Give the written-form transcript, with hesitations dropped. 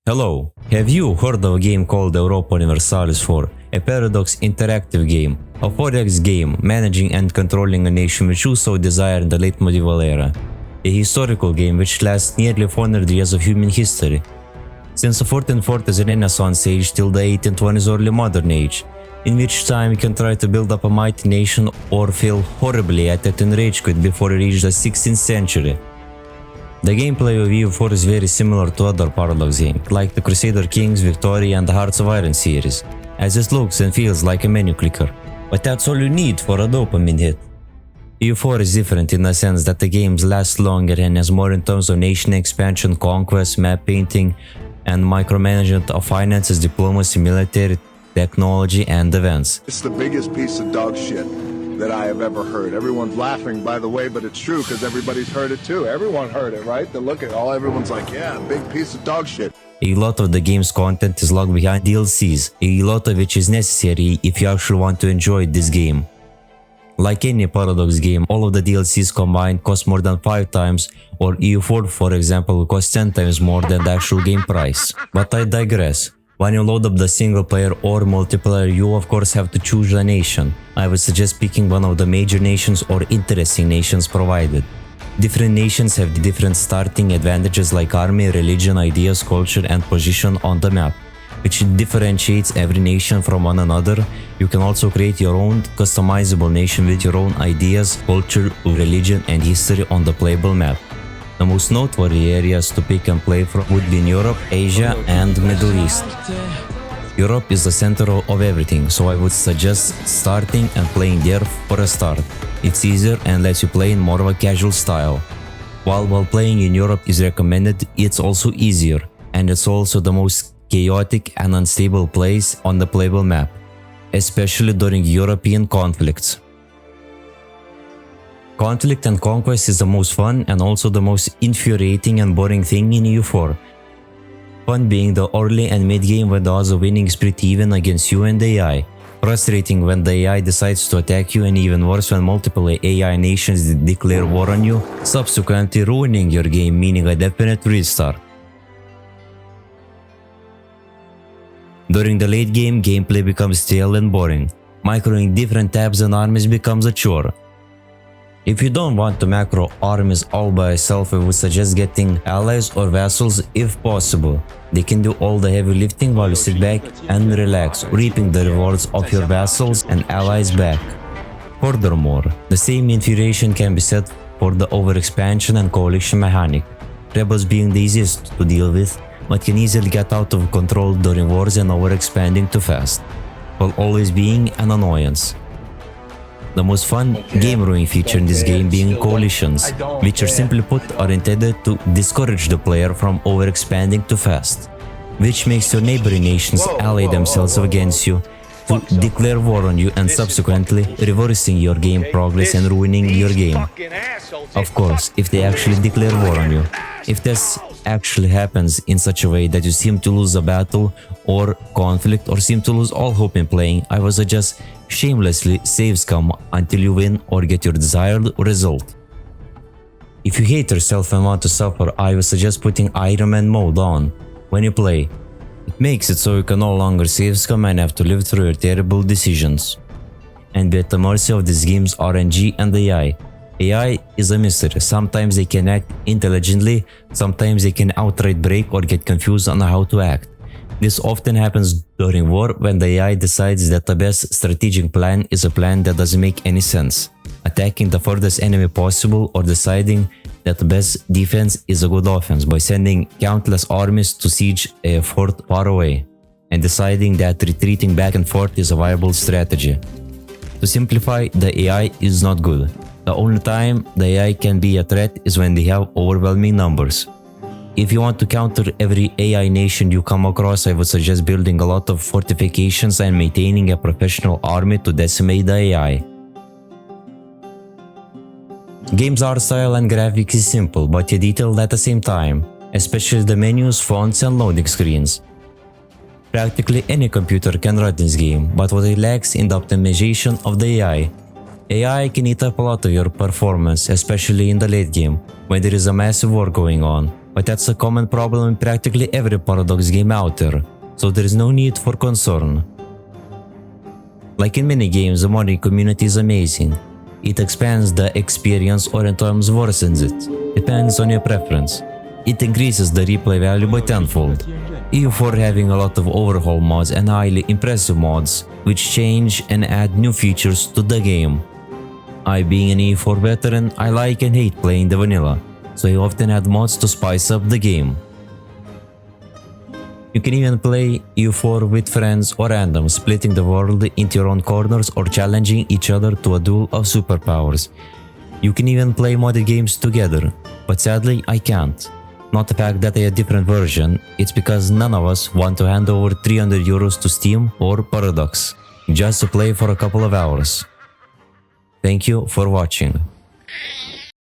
Hello, have you heard of a game called Europa Universalis 4? A paradox interactive game, a 4X game managing and controlling a nation which you so desire in the late medieval era. A historical game which lasts nearly 400 years of human history. Since the 1440s Renaissance age till the 1820s early modern age, in which time you can try to build up a mighty nation or fail horribly at it in rage quit before you reach the 16th century. The gameplay of EU4 is very similar to other Paradox games, like the Crusader Kings, Victoria and the Hearts of Iron series, as it looks and feels like a menu clicker. But that's all you need for a dopamine hit. EU4 is different in the sense that the games last longer and has more in terms of nation expansion, conquest, map painting, and micromanagement of finances, diplomacy, military, technology, and events. It's the biggest piece of dog shit that I have ever heard. Everyone's laughing, by the way, but it's true because everybody's heard it too. Everyone heard it, right? They look at all, everyone's like, yeah, big piece of dog shit. A lot of the game's content is locked behind DLCs, a lot of which is necessary if you actually want to enjoy this game. Like any Paradox game, all of the DLCs combined cost more than 5 times, or EU4 for example costs 10 times more than the actual game price. But I digress. When you load up the single player or multiplayer, you of course have to choose a nation. I would suggest picking one of the major nations or interesting nations provided. Different nations have different starting advantages like army, religion, ideas, culture and position on the map, which differentiates every nation from one another. You can also create your own customizable nation with your own ideas, culture, religion and history on the playable map. The most noteworthy areas to pick and play from would be in Europe, Asia and Middle East. Europe is the center of everything, so I would suggest starting and playing there for a start. It's easier and lets you play in more of a casual style. While playing in Europe is recommended, it's also easier, and it's also the most chaotic and unstable place on the playable map, especially during European conflicts. Conflict and conquest is the most fun and also the most infuriating and boring thing in EU4. Fun being the early and mid-game when the odds of winning is pretty even against you and the AI. Frustrating when the AI decides to attack you, and even worse when multiple AI nations declare war on you, subsequently ruining your game, meaning a definite restart. During the late game, gameplay becomes stale and boring. Macroing different tabs and armies becomes a chore. If you don't want to macro armies all by yourself, I would suggest getting allies or vassals if possible. They can do all the heavy lifting while you sit back and relax, reaping the rewards of your vassals and allies back. Furthermore, the same infuriation can be said for the overexpansion and coalition mechanic, rebels being the easiest to deal with, but can easily get out of control during wars and overexpanding too fast, while always being an annoyance. The most fun game-ruining feature in this game being coalitions, which are simply put are intended to discourage the player from overexpanding too fast, which makes your neighboring nations ally themselves against you to declare war on you and subsequently reversing your game progress and ruining your game. Of course, if they actually declare war on you. If this actually happens in such a way that you seem to lose a battle or conflict or seem to lose all hope in playing, I would suggest shamelessly save scum until you win or get your desired result. If you hate yourself and want to suffer, I would suggest putting Iron Man mode on when you play. It makes it so you can no longer save scum and have to live through your terrible decisions and be at the mercy of this game's RNG and AI. AI is a mystery. Sometimes they can act intelligently, sometimes they can outright break or get confused on how to act. This often happens during war when the AI decides that the best strategic plan is a plan that doesn't make any sense, attacking the furthest enemy possible or deciding that the best defense is a good offense by sending countless armies to siege a fort far away, and deciding that retreating back and forth is a viable strategy. To simplify, the AI is not good. The only time the AI can be a threat is when they have overwhelming numbers. If you want to counter every AI nation you come across, I would suggest building a lot of fortifications and maintaining a professional army to decimate the AI. Game's art style and graphics is simple, but yet detailed at the same time, especially the menus, fonts and loading screens. Practically any computer can run this game, but what it lacks in the optimization of the AI. AI can eat up a lot of your performance, especially in the late game, when there is a massive war going on, but that's a common problem in practically every Paradox game out there, so there is no need for concern. Like in many games, the modding community is amazing. It expands the experience or in terms worsens it, depends on your preference. It increases the replay value by tenfold. EU4 having a lot of overhaul mods and highly impressive mods, which change and add new features to the game. I, being an EU4 veteran, I like and hate playing the vanilla, so I often add mods to spice up the game. You can even play EU4 with friends or random, splitting the world into your own corners or challenging each other to a duel of superpowers. You can even play modded games together, but sadly I can't. Not the fact that I have a different version, it's because none of us want to hand over 300 euros to Steam or Paradox, just to play for a couple of hours. Thank you for watching.